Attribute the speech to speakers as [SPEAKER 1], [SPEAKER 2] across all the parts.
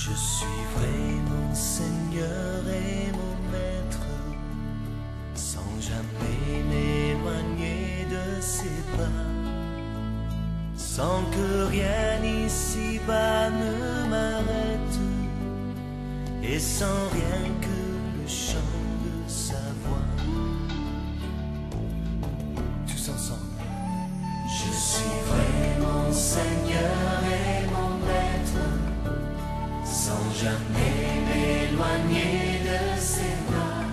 [SPEAKER 1] Je suivrai mon Seigneur et mon Maître, sans jamais m'éloigner de ses pas, sans que rien ici-bas ne m'arrête, et sans rien que le chant de sa voix. Tous ensemble. Je suivrai mon Seigneur et mon Maître, sans jamais m'éloigner de ses bras,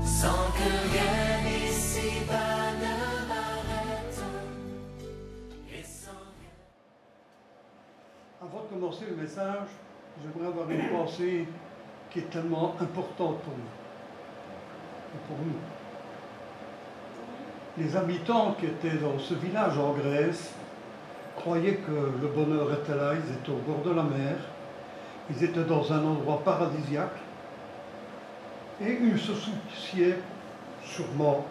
[SPEAKER 1] sans que rien ici-bas ne m'arrête, et sans rien.
[SPEAKER 2] Avant de commencer le message, j'aimerais avoir une pensée qui est tellement importante pour nous et pour nous. Les habitants qui étaient dans ce village en Grèce croyaient que le bonheur était là, ils étaient au bord de la mer, ils étaient dans un endroit paradisiaque et ils se souciaient sûrement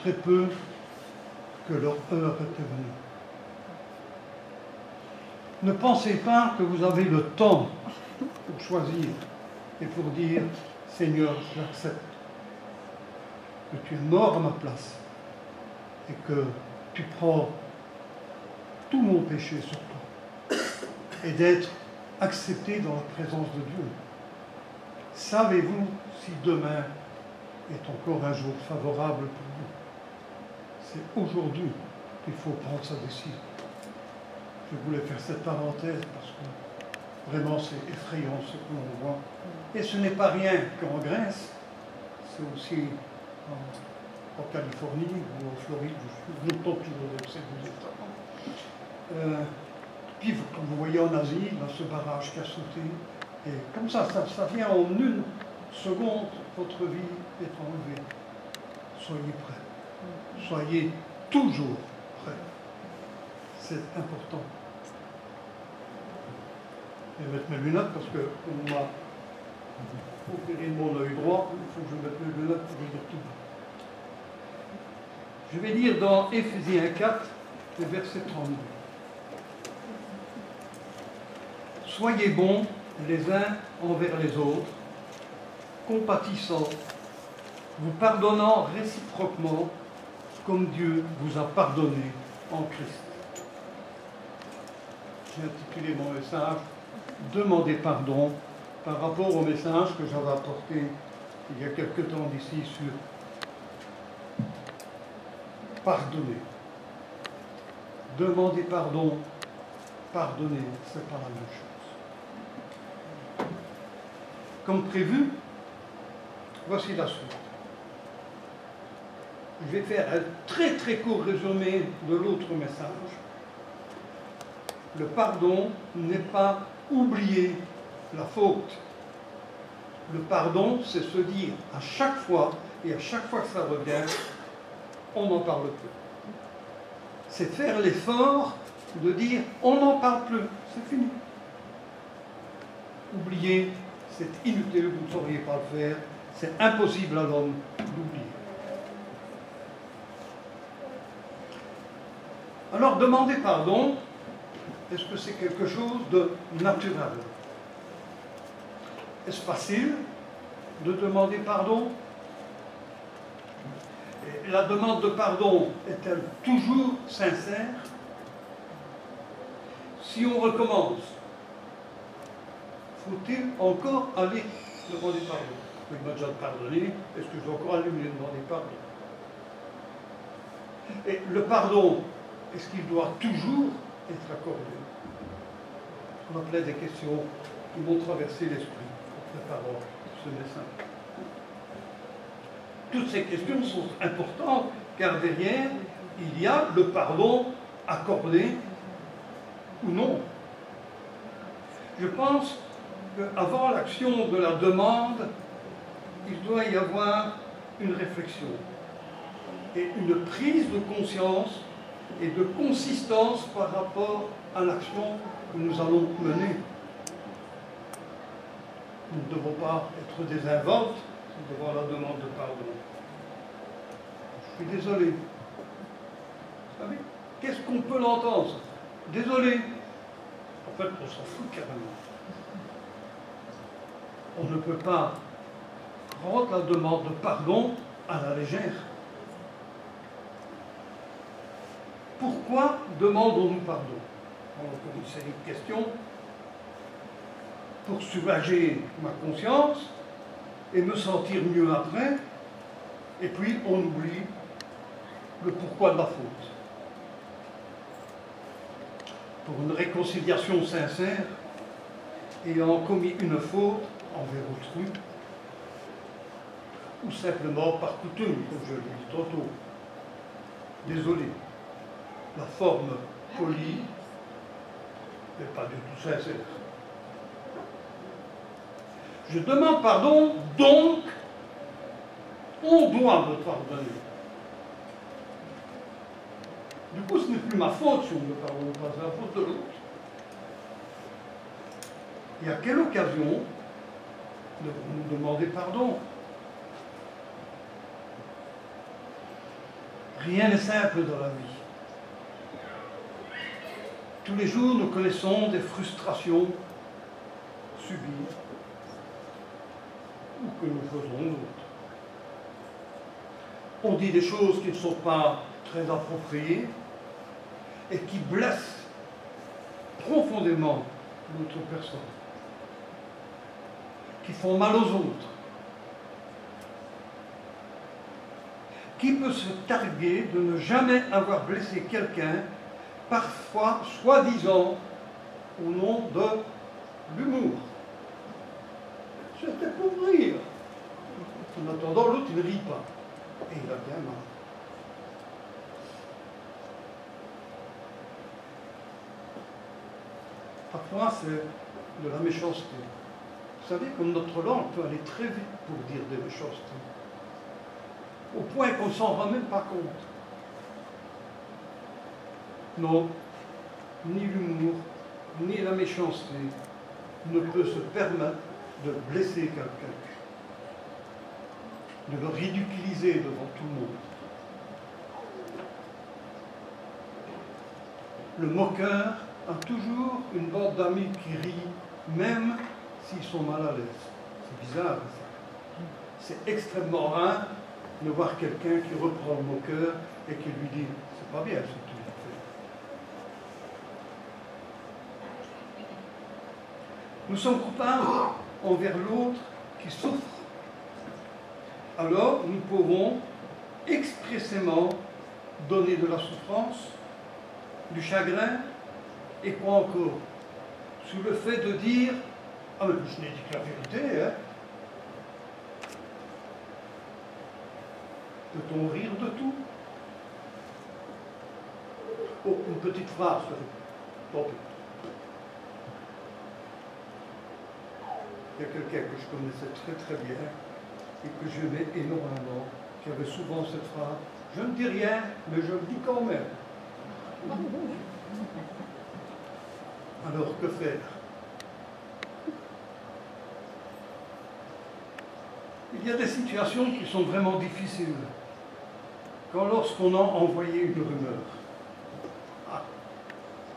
[SPEAKER 2] très peu que leur heure était venue. Ne pensez pas que vous avez le temps pour choisir et pour dire « Seigneur, j'accepte que tu es mort à ma place et que tu prends tout mon péché sur toi et d'être accepté dans la présence de Dieu. Savez-vous si demain est encore un jour favorable pour vous? C'est aujourd'hui qu'il faut prendre sa décision. Je voulais faire cette parenthèse parce que vraiment c'est effrayant ce que l'on voit. Et ce n'est pas rien qu'en Grèce, c'est aussi en Californie ou en Floride, je suis longtemps toujours dans ces deux États. Puis comme vous voyez en Asie, dans ce barrage qui a sauté, et comme ça vient en une seconde, votre vie est enlevée. Soyez prêts. Soyez toujours prêts. C'est important. Je vais mettre mes lunettes parce que on m'a opéré mon œil droit, il faut que je mette mes lunettes pour lire tout. Je vais lire dans Éphésiens 4, le verset 32. Soyez bons les uns envers les autres, compatissants, vous pardonnant réciproquement, comme Dieu vous a pardonné en Christ. J'ai intitulé mon message « Demandez pardon » par rapport au message que j'avais apporté il y a quelque temps d'ici sur « Pardonner ». Demander pardon, pardonner, c'est pas la même chose. Comme prévu, voici la suite. Je vais faire un très très court résumé de l'autre message. Le pardon n'est pas oublier la faute. Le pardon, c'est se dire à chaque fois, et à chaque fois que ça revient, on n'en parle plus. C'est faire l'effort de dire on n'en parle plus, c'est fini. Oublier, c'est inutile, vous ne sauriez pas le faire, c'est impossible à l'homme d'oublier. Alors, demander pardon, est-ce que c'est quelque chose de naturel? Est-ce facile de demander pardon? Et la demande de pardon est-elle toujours sincère? Si on recommence, faut-il encore aller demander pardon? Il m'a déjà pardonné, est-ce que je dois encore aller lui demander pardon? Et le pardon, est-ce qu'il doit toujours être accordé? On appelait des questions qui m'ont traversé l'esprit en préparant ce message. Toutes ces questions sont importantes car derrière, il y a le pardon accordé ou non. Je pense qu'avant l'action de la demande, il doit y avoir une réflexion et une prise de conscience et de consistance par rapport à l'action que nous allons mener. Nous ne devons pas être désinvoltes devant la demande de pardon. Je suis désolé. Vous savez, qu'est-ce qu'on peut l'entendre? Désolé. fait, on s'en fout carrément. On ne peut pas prendre la demande de pardon à la légère. Pourquoi demandons-nous pardon? On a une série de questions pour soulager ma conscience et me sentir mieux après, et puis on oublie le pourquoi de la faute. Pour une réconciliation sincère, ayant commis une faute envers autrui, ou simplement par coutume, comme je l'ai dit tantôt. Désolé, la forme polie n'est pas du tout sincère. Je demande pardon, donc on doit me pardonner. Du coup, ce n'est plus ma faute si on ne me pardonne pas, c'est la faute de l'autre. Et à quelle occasion devons-nous demander pardon? Rien n'est simple dans la vie. Tous les jours, nous connaissons des frustrations subies ou que nous faisons d'autres. On dit des choses qui ne sont pas très appropriées et qui blessent profondément l'autre personne, qui font mal aux autres. Qui peut se targuer de ne jamais avoir blessé quelqu'un, parfois soi-disant au nom de l'humour? C'était pour rire. En attendant, l'autre, il ne rit pas. Et il a bien mal. Parfois, c'est de la méchanceté. Vous savez, comme notre langue peut aller très vite pour dire des méchancetés, au point qu'on ne s'en rend même pas compte. Non, ni l'humour, ni la méchanceté ne peut se permettre de blesser quelqu'un, de le ridiculiser devant tout le monde. Le moqueur a toujours une bande d'amis qui rit, même s'ils sont mal à l'aise. C'est bizarre, ça. C'est extrêmement rare de voir quelqu'un qui reprend le moqueur et qui lui dit « c'est pas bien ce que tu as fait ». Nous sommes coupables envers l'autre qui souffre. Alors nous pouvons expressément donner de la souffrance, du chagrin, et quoi encore, sous le fait de dire « ah mais je n'ai dit que la vérité, hein ». Peut-on rire de tout? Oh, une petite phrase. Bon. Il y a quelqu'un que je connaissais très très bien et que j'aimais énormément, qui avait souvent cette phrase. Je ne dis rien, mais je le dis quand même. Alors, que faire? Il y a des situations qui sont vraiment difficiles. Quand lorsqu'on a envoyé une rumeur,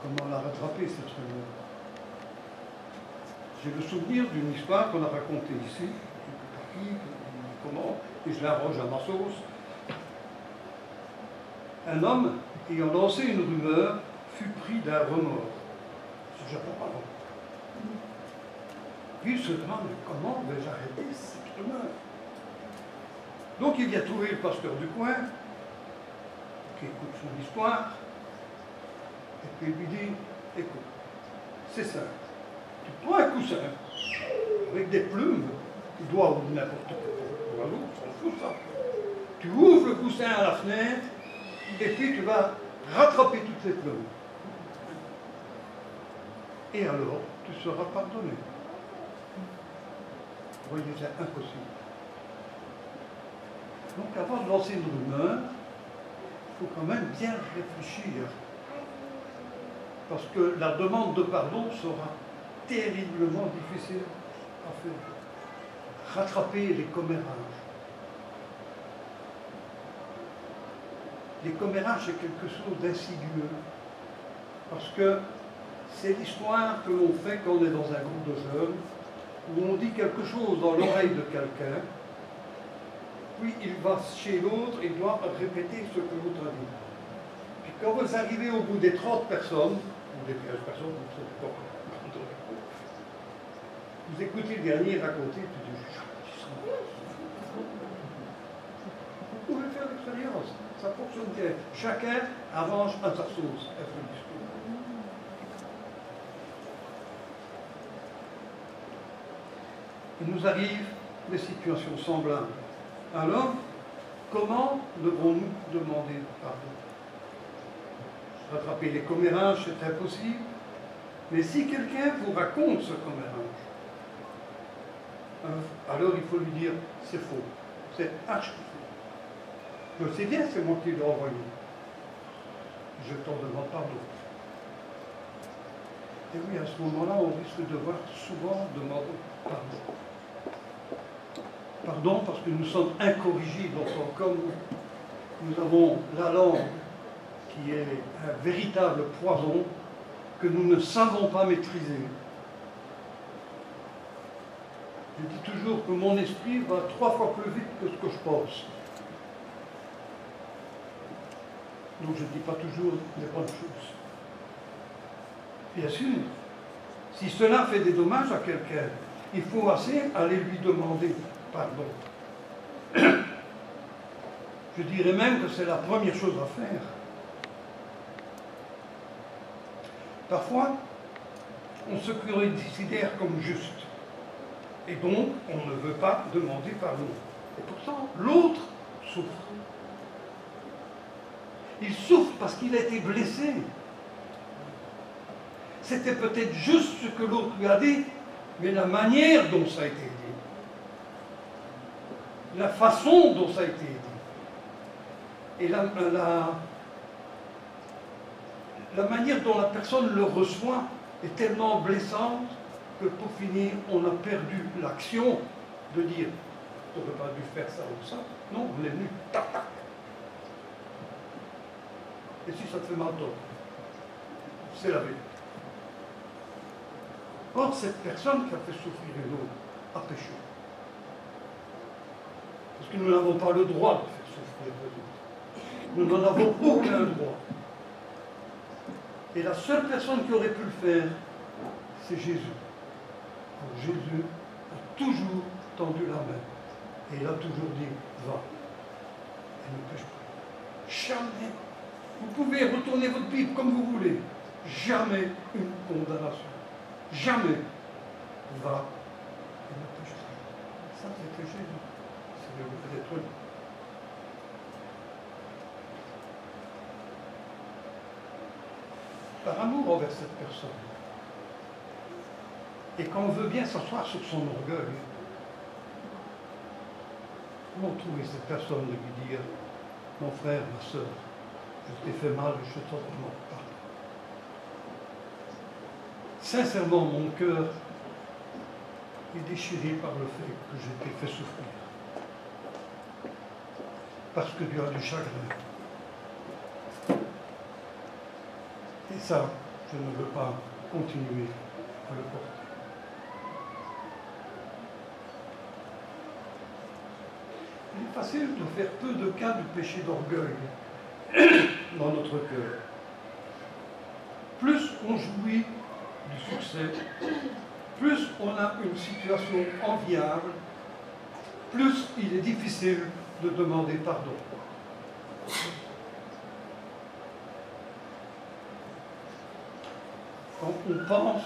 [SPEAKER 2] comment la rattraper cette rumeur? J'ai le souvenir d'une histoire qu'on a racontée ici, comment, et je l'arrange à ma sauce. Un homme ayant lancé une rumeur fut pris d'un remords. C'est déjà pas mal. Puis il se demande comment vais-je arrêter cette rumeur? Donc il vient trouver le pasteur du coin, qui écoute son histoire, et puis il lui dit, écoute, c'est simple, tu prends un coussin, avec des plumes, tu dois ou n'importe quoi, on s'en fout ça, tu ouvres le coussin à la fenêtre, et puis tu vas rattraper toutes ces plumes. Et alors, tu seras pardonné. Vous voyez, c'est impossible. Donc avant de lancer une rumeur, il faut quand même bien réfléchir. Parce que la demande de pardon sera terriblement difficile à faire. Rattraper les commérages. Les commérages, c'est quelque chose d'insidieux. Parce que c'est l'histoire que l'on fait quand on est dans un groupe de jeunes, où on dit quelque chose dans l'oreille de quelqu'un, puis il va chez l'autre et doit répéter ce que l'autre a dit. Puis quand vous arrivez au bout des 30 personnes, ou des 15 personnes, vous ne savez pas, vous écoutez le dernier raconter, vous pouvez faire l'expérience, ça fonctionne bien. Chacun avance à sa sauce. Il nous arrive des situations semblables. Alors, comment devons-nous demander pardon? Rattraper les commérages, c'est impossible. Mais si quelqu'un vous raconte ce commérage, alors il faut lui dire c'est faux, c'est archi faux. Je sais bien, c'est moi qui l'ai envoyé. Je t'en demande pardon. Et oui, à ce moment-là, on risque de devoir souvent demander pardon. Pardon parce que nous sommes incorrigibles, enfin, comme nous avons la langue qui est un véritable poison que nous ne savons pas maîtriser. Je dis toujours que mon esprit va 3 fois plus vite que ce que je pense. Donc je ne dis pas toujours les bonnes choses. Bien sûr, si cela fait des dommages à quelqu'un, il faut assez aller lui demander pardon. Je dirais même que c'est la première chose à faire. Parfois, on se considère comme juste. Et donc, on ne veut pas demander pardon. Et pourtant, l'autre souffre. Il souffre parce qu'il a été blessé. C'était peut-être juste ce que l'autre lui a dit, mais la manière dont ça a été dit, la façon dont ça a été dit, et la manière dont la personne le reçoit est tellement blessante que pour finir, on a perdu l'action de dire on n'aurait pas dû faire ça ou ça. Non, on est venu, tac, tac. Et si ça te fait mal, toi, c'est la vérité. Or, cette personne qui a fait souffrir une autre a péché. Parce que nous n'avons pas le droit de faire souffrir les autres. Nous n'en avons aucun droit. Et la seule personne qui aurait pu le faire, c'est Jésus. Donc Jésus a toujours tendu la main. Et il a toujours dit, va. Et ne pêche pas. Jamais. Vous pouvez retourner votre Bible comme vous voulez. Jamais une condamnation. Jamais. Va. Et ne pêche pas. Ça, c'était Jésus. C'est le vrai d'être lui. Par amour envers cette personne. Et quand on veut bien s'asseoir sur son orgueil, comment trouver cette personne de lui dire, mon frère, ma soeur, je t'ai fait mal, je t'en demande pardon. Sincèrement, mon cœur est déchiré par le fait que j'ai été fait souffrir. Parce que Dieu a du chagrin. Et ça, je ne veux pas continuer à le porter. Il est facile de faire peu de cas du péché d'orgueil dans notre cœur. Plus on jouit du succès, plus on a une situation enviable, plus il est difficile de demander pardon. Quand on pense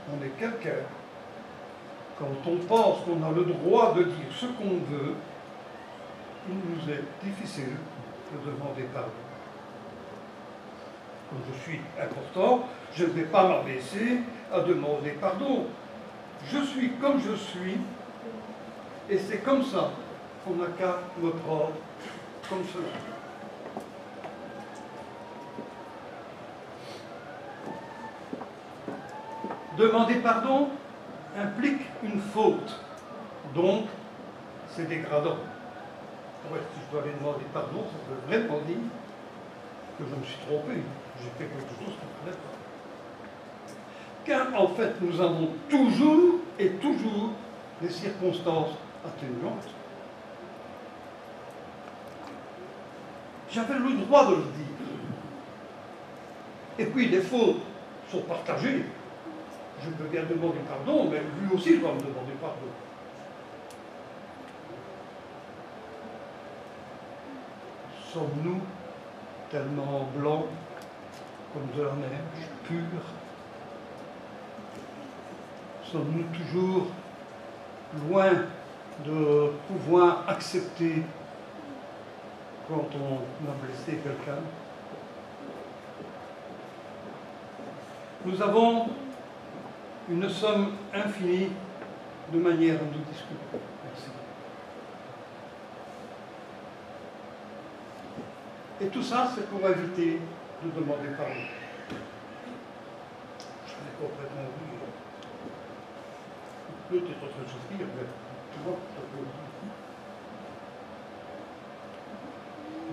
[SPEAKER 2] qu'on est quelqu'un, quand on pense qu'on a le droit de dire ce qu'on veut, il nous est difficile de demander pardon. Comme je suis important, je ne vais pas m'abaisser à demander pardon. Je suis comme je suis, et c'est comme ça qu'on n'a qu'à me prendre comme cela. Demander pardon implique une faute, donc c'est dégradant. Ouais, si je dois aller demander pardon, ça veut vraiment dire que je me suis trompé, j'ai fait quelque chose qui ne fallait pas. car en fait nous avons toujours et toujours des circonstances atténuantes. J'avais le droit de le dire. Et puis les fautes sont partagées. Je peux bien demander pardon, mais lui aussi doit me demander pardon. Sommes-nous tellement blancs comme de la neige, purs? Sommes-nous toujours loin de pouvoir accepter quand on a blessé quelqu'un? Nous avons une somme infinie de manières de discuter. Merci. Et tout ça, c'est pour éviter de demander pardon. Je l'ai complètement oublié. Peut-être en train de souffrir, mais tu vois, ça peut...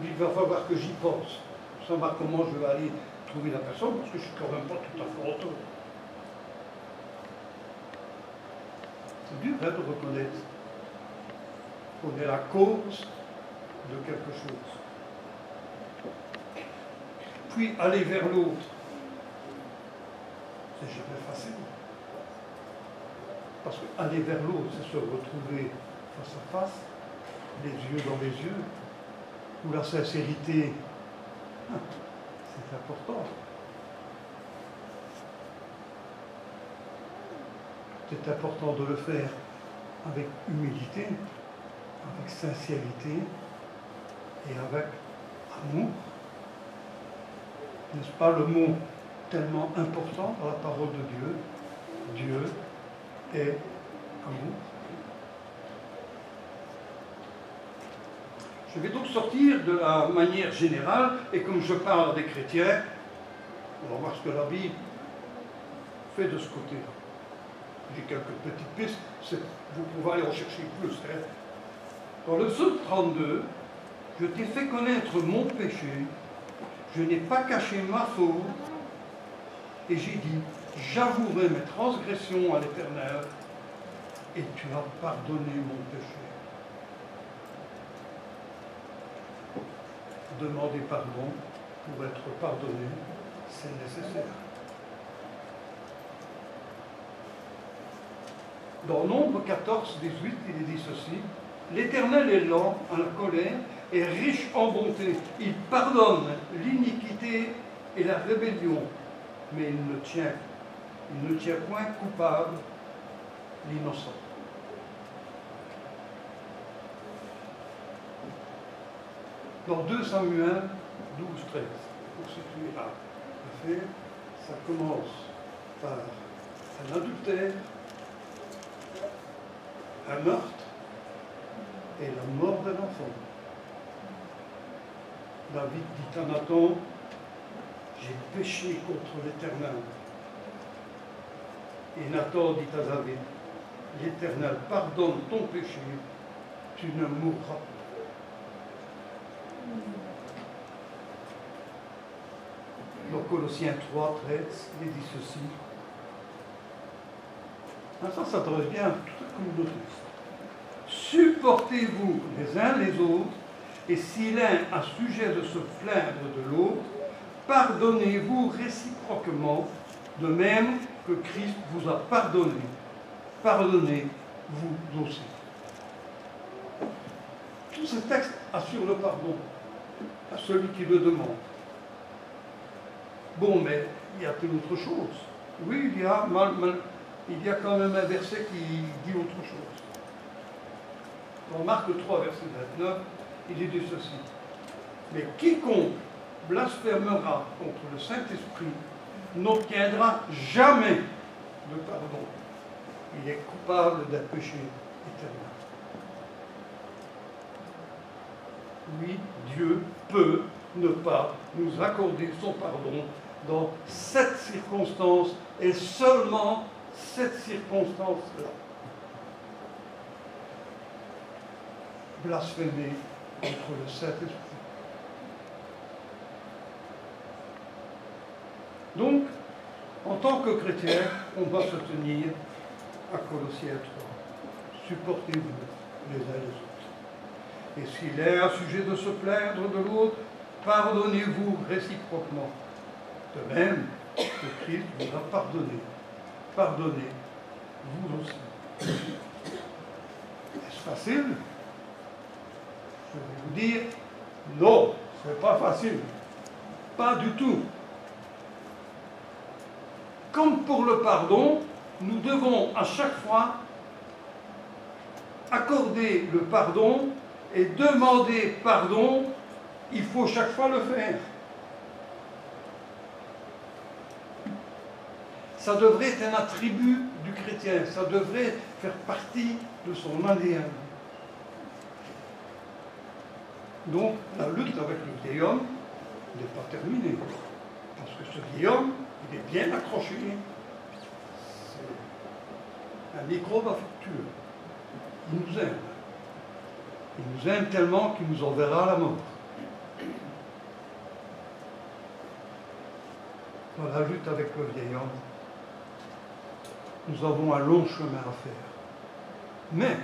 [SPEAKER 2] Il va falloir que j'y pense, savoir comment je vais aller trouver la personne, parce que je ne suis quand même pas tout à fait autonome. C'est dur hein, de reconnaître qu'on est la cause de quelque chose. Puis aller vers l'autre, c'est jamais facile. Parce qu'aller vers l'autre, c'est se retrouver face à face, les yeux dans les yeux, où la sincérité, c'est important. C'est important de le faire avec humilité, avec sincérité et avec amour. N'est-ce pas le mot tellement important dans la parole de Dieu? Dieu est amour. Je vais donc sortir de la manière générale, et comme je parle des chrétiens, on va voir ce que la Bible fait de ce côté-là. J'ai quelques petites pistes, vous pouvez aller en chercher plus. Hein. Dans le psaume 32, je t'ai fait connaître mon péché, je n'ai pas caché ma faute, et j'ai dit, j'avouerai mes transgressions à l'Éternel, et tu as pardonné mon péché. Demander pardon pour être pardonné, c'est nécessaire. Dans Nombre 14, 18, il est dit ceci, l'Éternel est lent à la colère et riche en bonté. Il pardonne l'iniquité et la rébellion, mais il ne tient point coupable l'innocent. Dans 2 Samuel 12, 13, pour situer là, l'affaire, ça commence par un adultère, un meurtre et la mort d'un enfant. David dit à Nathan, j'ai péché contre l'Éternel. Et Nathan dit à David, l'Éternel pardonne ton péché, tu ne mourras pas. Dans Colossiens 3, 13, il est dit ceci. Ça s'adresse bien à toute la communauté. Supportez-vous les uns les autres, et si l'un a sujet de se plaindre de l'autre, pardonnez-vous réciproquement, de même que Christ vous a pardonné. Pardonnez-vous aussi. Tout ce texte assure le pardon à celui qui le demande. Bon, mais il y a-t-il autre chose? Oui, il y a quand même un verset qui dit autre chose. Dans Marc 3, verset 29, il est dit ceci. Mais quiconque blasphémera contre le Saint-Esprit n'obtiendra jamais de pardon. Il est coupable d'un péché éternel. Oui, Dieu peut ne pas nous accorder son pardon dans cette circonstance et seulement cette circonstance-là. Blasphémer contre le Saint-Esprit. Donc, En tant que chrétien, on doit se tenir à Colossiens 3. Supportez-vous les uns les autres. Et s'il est à sujet de se plaindre de l'autre, pardonnez-vous réciproquement. De même que Christ vous a pardonné. Pardonnez, vous aussi. Est-ce facile? Je vais vous dire, non, ce n'est pas facile. Pas du tout. Comme pour le pardon, nous devons à chaque fois accorder le pardon et demander pardon. Il faut chaque fois le faire. Ça devrait être un attribut du chrétien, ça devrait faire partie de son ADN. Donc, la lutte avec le vieil homme n'est pas terminée. Parce que ce vieil homme, il est bien accroché. C'est un microbe affectueux. Il nous aime. Il nous aime tellement qu'il nous enverra à la mort. Dans la lutte avec le vieil homme, nous avons un long chemin à faire. Mais,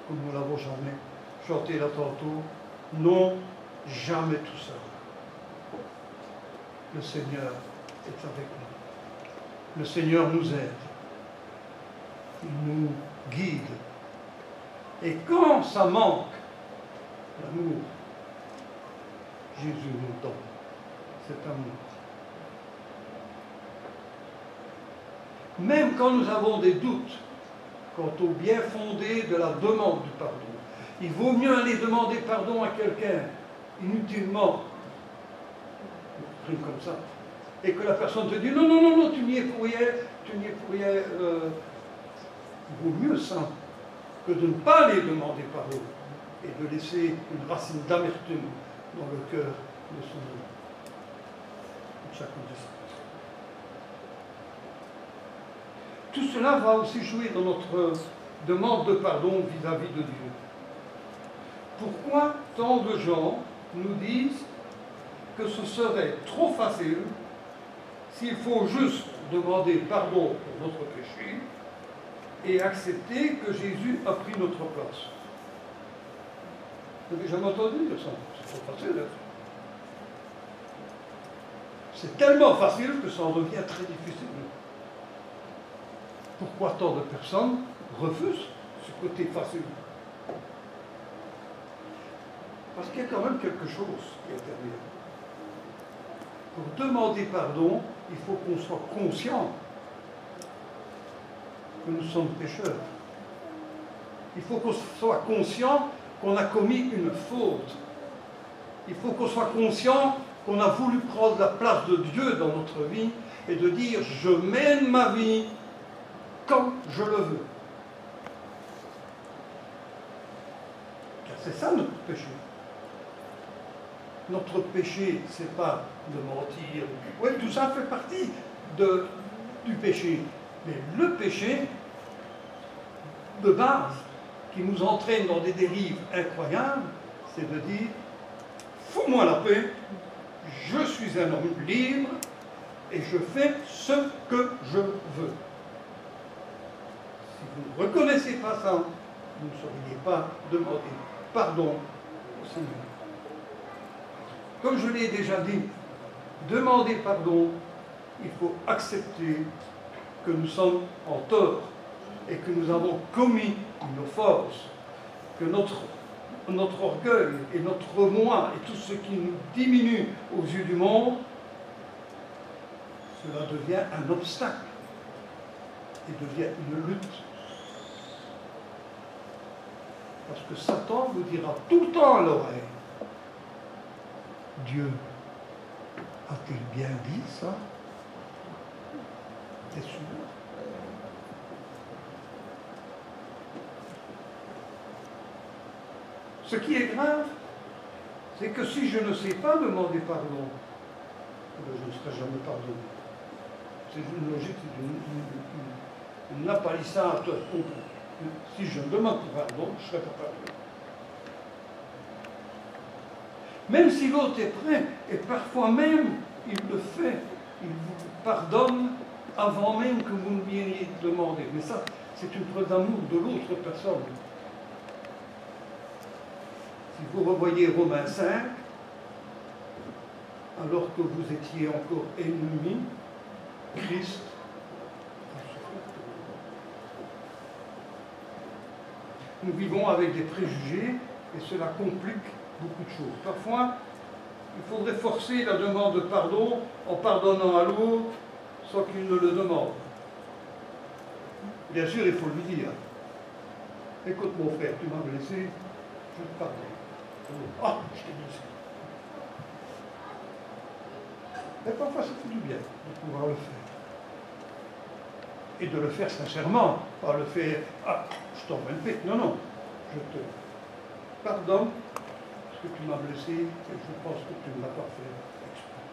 [SPEAKER 2] comme nous l'avons jamais chanté là tantôt, non, jamais tout seul. Le Seigneur est avec nous. Le Seigneur nous aide. Il nous guide. Et quand ça manque, l'amour, Jésus nous donne cet amour. Même quand nous avons des doutes quant au bien fondé de la demande du pardon, il vaut mieux aller demander pardon à quelqu'un inutilement, comme ça, et que la personne te dit non, non, non, non, tu n'y es pour rien, il vaut mieux ça que de ne pas aller demander pardon et de laisser une racine d'amertume dans le cœur de chacun de nous. Tout cela va aussi jouer dans notre demande de pardon vis-à-vis de Dieu. Pourquoi tant de gens nous disent que ce serait trop facile s'il faut juste demander pardon pour notre péché et accepter que Jésus a pris notre place? Vous n'avez jamais entendu dire ça? C'est trop facile. C'est tellement facile que ça en devient très difficile. Pourquoi tant de personnes refusent ce côté facile? Parce qu'il y a quand même quelque chose qui intervient. Pour demander pardon, il faut qu'on soit conscient que nous sommes pécheurs. Il faut qu'on soit conscient qu'on a commis une faute. Il faut qu'on soit conscient qu'on a voulu prendre la place de Dieu dans notre vie et de dire « je mène ma vie comme je le veux ». Car c'est ça notre péché. Notre péché, ce n'est pas de mentir. Oui, tout ça fait partie du péché. Mais le péché, de base, qui nous entraîne dans des dérives incroyables, c'est de dire « fous-moi la paix, je suis un homme libre et je fais ce que je veux ». Si vous ne reconnaissez pas ça, vous ne sauriez pas demander pardon au Seigneur. Comme je l'ai déjà dit, demander pardon, il faut accepter que nous sommes en tort et que nous avons commis une offense, que notre orgueil et notre moi et tout ce qui nous diminue aux yeux du monde, cela devient un obstacle et devient une lutte. Parce que Satan vous dira tout le temps à l'oreille, Dieu a-t-il bien dit ça? T'es sûr? Ce qui est grave, c'est que si je ne sais pas demander pardon, je ne serai jamais pardonné. C'est une logique, c'est une lapalissade. Si je ne demande pas pardon, je ne serai pas pardonné. Même si l'autre est prêt, et parfois même il le fait. Il vous pardonne avant même que vous ne lui ayez demandé. Mais ça, c'est une preuve d'amour de l'autre personne. Si vous revoyez Romains 5, alors que vous étiez encore ennemis, Christ a souffert. Nous vivons avec des préjugés et cela complique beaucoup de choses. Parfois, il faudrait forcer la demande de pardon en pardonnant à l'autre sans qu'il ne le demande. Bien sûr, il faut lui dire. Écoute mon frère, tu m'as blessé, je te pardonne. Ah, je t'ai blessé. Mais parfois, ça fait du bien de pouvoir le faire. Et de le faire sincèrement, pas le faire, ah, je t'envoie une pique. Non, non, je te pardonne parce que tu m'as blessé et je pense que tu ne l'as pas fait exprès.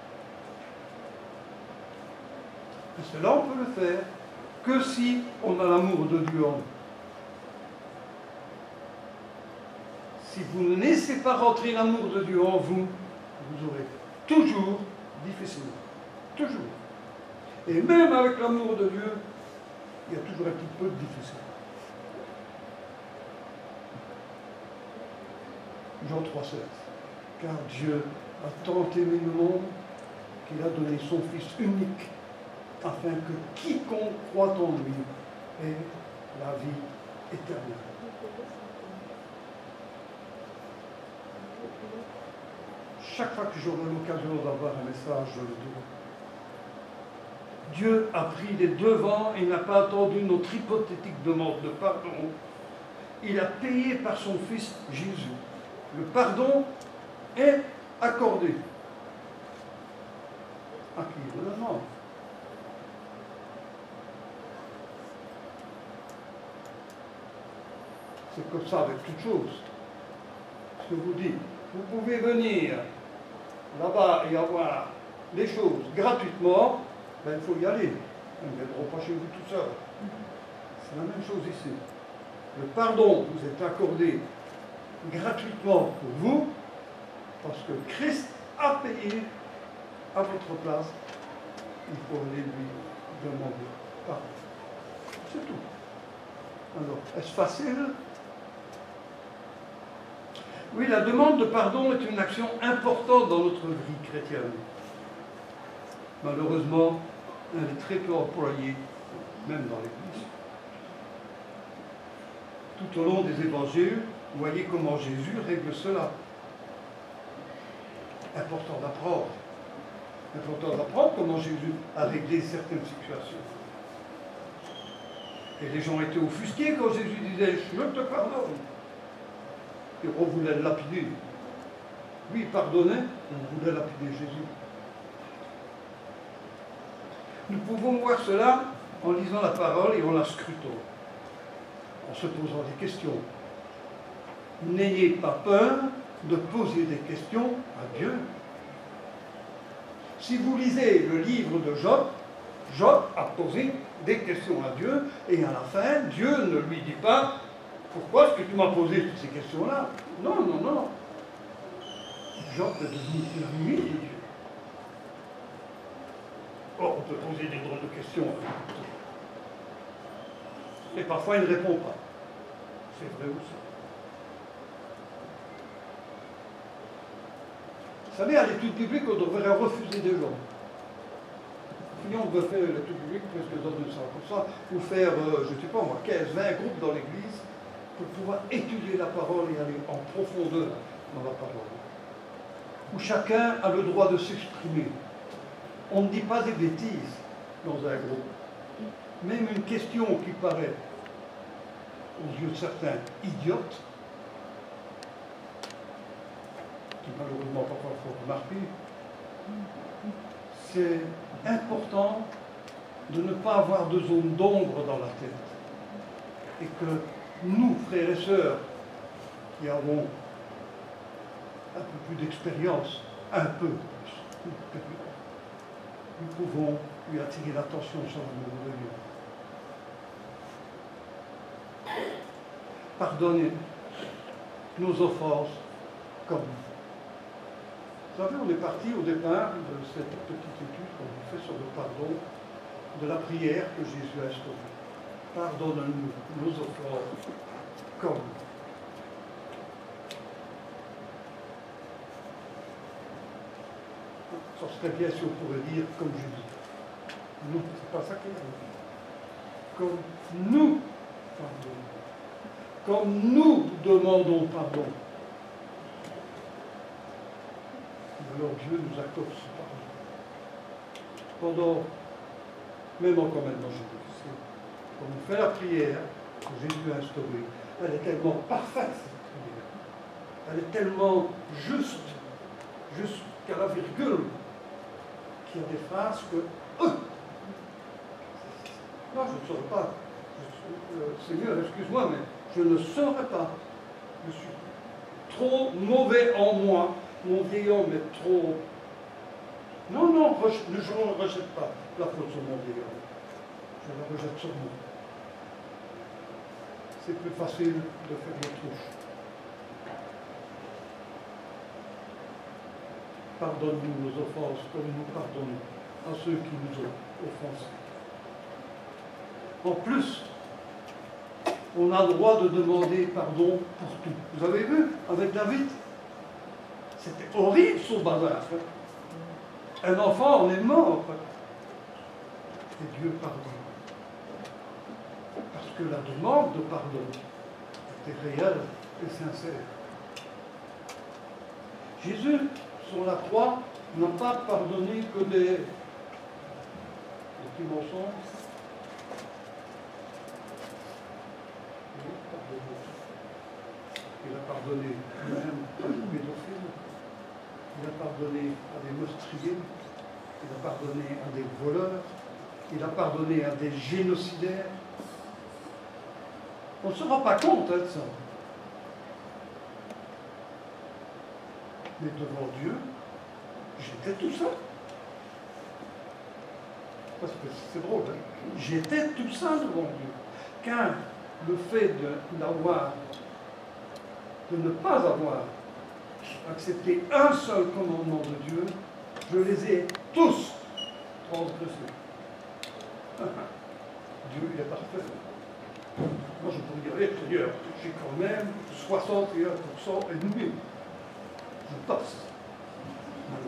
[SPEAKER 2] Et cela, on peut le faire que si on a l'amour de Dieu en nous. Si vous ne laissez pas rentrer l'amour de Dieu en vous, vous aurez toujours difficile. Toujours. Et même avec l'amour de Dieu, il y a toujours un petit peu de difficile. Jean 3,16. Car Dieu a tant aimé le monde qu'il a donné son Fils unique, afin que quiconque croit en lui ait la vie éternelle. Chaque fois que j'aurai l'occasion d'avoir un message, je le dirai. Dieu a pris les devants et n'a pas attendu notre hypothétique demande de pardon. Il a payé par son Fils Jésus. Le pardon est accordé. À qui le demande? C'est comme ça avec toute chose. Ce que vous dites, vous pouvez venir là-bas et avoir les choses gratuitement, ben, il faut y aller. Ils ne viendront pas chez vous tout seul. C'est la même chose ici. Le pardon vous est accordé gratuitement pour vous, parce que Christ a payé à votre place. Il faut aller lui demander pardon. C'est tout. Alors, est-ce facile? Oui, la demande de pardon est une action importante dans notre vie chrétienne. Malheureusement, elle est très peu employée, même dans l'Église. Tout au long des évangiles, vous voyez comment Jésus règle cela. Important d'apprendre. Important d'apprendre comment Jésus a réglé certaines situations. Et les gens étaient offusqués quand Jésus disait « Je te pardonne ». Et on voulait le lapider. Lui, il pardonnait, on voulait lapider Jésus. Nous pouvons voir cela en lisant la parole et en la scrutant, en se posant des questions. N'ayez pas peur de poser des questions à Dieu. Si vous lisez le livre de Job, Job a posé des questions à Dieu et à la fin, Dieu ne lui dit pas « Pourquoi est-ce que tu m'as posé toutes ces questions-là » Non, non, non. Job est devenu l'ami de Dieu. Or, on peut poser des drôles de questions. Et parfois, il ne répond pas. C'est vrai aussi. Vous savez, à l'étude biblique, on devrait refuser des gens. Si on veut faire l'étude biblique presque dans 200%, ou faire, je ne sais pas moi, 15, 20 groupes dans l'église, pour pouvoir étudier la parole et aller en profondeur dans la parole. Où chacun a le droit de s'exprimer. On ne dit pas des bêtises dans un groupe. Même une question qui paraît, aux yeux de certains, idiote, qui malheureusement parfois faut remarquer, c'est important de ne pas avoir de zone d'ombre dans la tête. Et que nous, frères et sœurs, qui avons un peu plus d'expérience, nous pouvons lui attirer l'attention sur l'amour de Dieu. Pardonnez nos offenses comme Vous savez, on est parti au départ de cette petite étude qu'on vous fait sur le pardon, de la prière que Jésus a instaurée. Pardonne-nous nos offenses, comme. Ça serait bien si on pourrait dire comme Jésus. Nous, c'est pas ça qu'il a dit. Comme nous pardonnons. Comme nous demandons pardon. Alors Dieu nous accorde ce pardon. Pendant, même encore maintenant, je dis, quand on fait la prière que Jésus a instaurée, elle est tellement parfaite, cette prière. Elle est tellement juste, jusqu'à la virgule, qu'il y a des phrases que... non, je ne saurais pas. Seigneur, excuse-moi, mais je ne saurais pas. Je suis trop mauvais en moi. Mon vieil homme est trop... Non, non, je ne rejette pas la faute sur mon vieil homme. Je la rejette sur moi. C'est plus facile de faire l'autruche. Pardonne-nous nos offenses comme nous pardonnons à ceux qui nous ont offensés. En plus, on a le droit de demander pardon pour tout. Vous avez vu avec David? C'était horrible son bazar. Un enfant en est mort. Et Dieu pardonne. Parce que la demande de pardon était réelle et sincère. Jésus, sur la croix, n'a pas pardonné que des petits mensonges. Il a pardonné même à des pédophiles. Il a pardonné à des meurtriers. Il a pardonné à des voleurs. Il a pardonné à des génocidaires. On ne se rend pas compte de ça. Mais devant Dieu, j'étais tout ça. Parce que c'est drôle, hein? J'étais tout ça devant Dieu. Car le fait de ne pas avoir accepté un seul commandement de Dieu, je les ai tous transgressés. Dieu, il est parfait. Moi, je pourrais dire, Seigneur, j'ai quand même 61% et demi. Je passe. Non,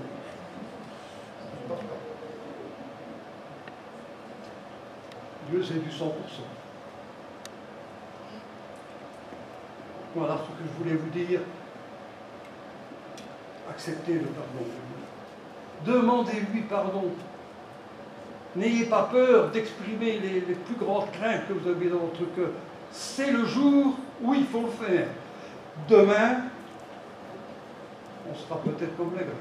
[SPEAKER 2] je ne passe pas. Dieu, c'est du 100%. Voilà ce que je voulais vous dire. Acceptez le pardon de Dieu. Demandez-lui pardon. N'ayez pas peur d'exprimer les plus grandes craintes que vous avez dans votre cœur. C'est le jour où il faut le faire. Demain, on sera peut-être comme les Grecs.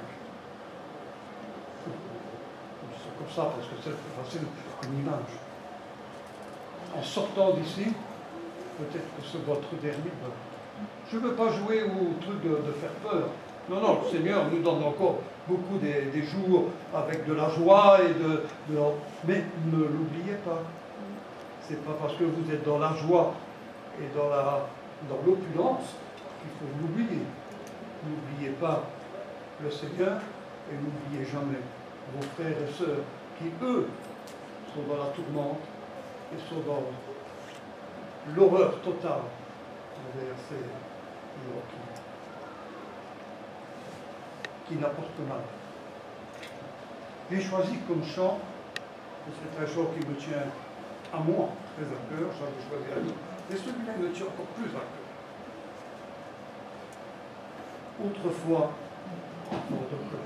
[SPEAKER 2] C'est comme ça parce que c'est plus facile comme image. En sortant d'ici, peut-être que c'est votre dernier peur. Je ne veux pas jouer au truc de faire peur. Non, non, le Seigneur nous donne encore beaucoup des jours avec de la joie et mais ne l'oubliez pas. C'est pas parce que vous êtes dans la joie et dans l'opulence qu'il faut l'oublier. N'oubliez pas le Seigneur et n'oubliez jamais vos frères et sœurs qui, eux, sont dans la tourmente et sont dans l'horreur totale envers ces gens qui n'apportent mal. J'ai choisi comme chant, et c'est un chant qui me tient à moi très à cœur, j'avais choisi à lui, mais celui-là me tient encore plus à cœur. Autrefois, votre cœur.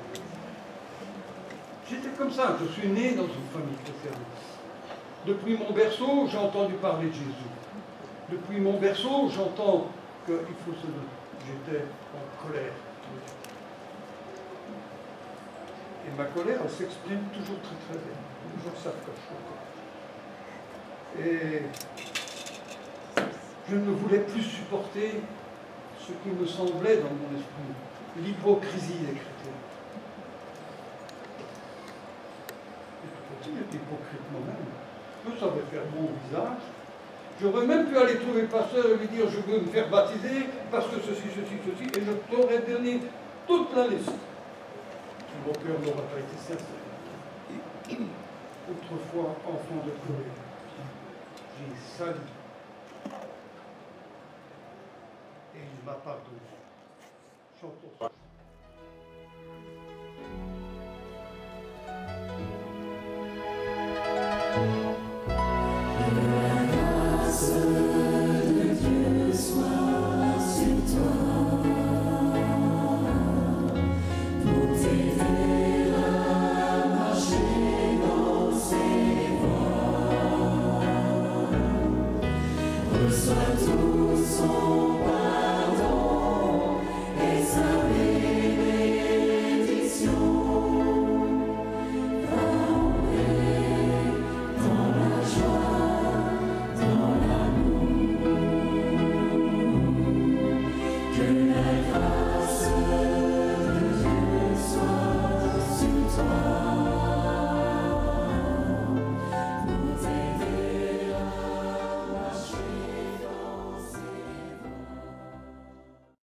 [SPEAKER 2] J'étais comme ça, je suis né dans une famille chrétienne. Depuis mon berceau, j'ai entendu parler de Jésus. Depuis mon berceau, j'entends qu'il faut se donner. J'étais en colère. Et ma colère, elle s'exprime toujours très très bien. Toujours ça que je suis. Et je ne voulais plus supporter ce qui me semblait dans mon esprit, l'hypocrisie des chrétiens. Je continue d'être hypocrite moi-même. Je savais faire mon visage. J'aurais même pu aller trouver le pasteur et lui dire je veux me faire baptiser parce que ceci, et je t'aurais donné toute la liste. Mon cœur n'aura pas été sincère. Autrefois, enfant de colère, j'ai sali. Et il m'a pardonné. Chantons.